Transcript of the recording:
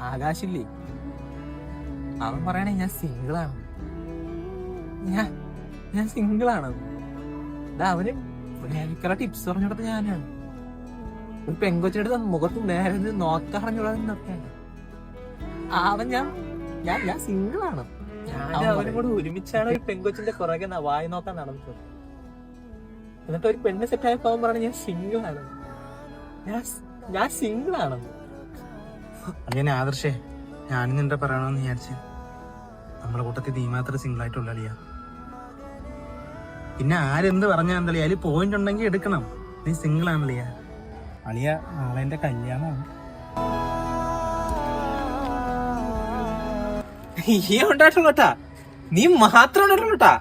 ആകാശില്ലേ, അവൻ പറയണേ ഞാൻ സിംഗിളാണ്. ഞാൻ സിംഗിളാണ്. അവന് എനിക്കുള്ള ടിപ്സ് പറഞ്ഞിടത്ത് ഞാനാണ്. ഒരു പെങ്കൊച്ചെടുത്ത് മുഖത്ത് നേരെ നോക്കറിഞ്ഞുള്ളതൊക്കെയാണ് അവൻ. ഞാൻ സിംഗിളാണ്. അവനും കൂടെ ഒരുമിച്ചാണ് ഒരു പെങ്കൊച്ചിന്റെ പുറകെ വായി നോക്കാൻ നടന്നത്. എന്നിട്ട് ഒരു പെണ്ണ് സെറ്റായപ്പോ അവൻ പറഞ്ഞ ഞാൻ സിംഗിളാണ്. ഞാൻ സിംഗിളാണ്. അങ്ങനെ ആദർശേ, ഞാനും നിന്റെ പറയണമെന്ന് വിചാരിച്ച് നമ്മളെ കൂട്ടത്തിൽ നീ മാത്രം സിംഗിൾ ആയിട്ടുള്ള അളിയാ. പിന്നെ ആരെന്ത് പറഞ്ഞാ എന്തളിയാ, അതിൽ പോയിന്റ് ഉണ്ടെങ്കിൽ എടുക്കണം. നീ സിംഗിൾ ആണല്ലിയാ. അളിയ, നാളെ എന്റെ കല്യാണമാണ്. ഈ ഉണ്ടായിട്ടുള്ളട്ടാ, നീ മാത്രം ഉണ്ടായിട്ടുള്ളട്ടാ.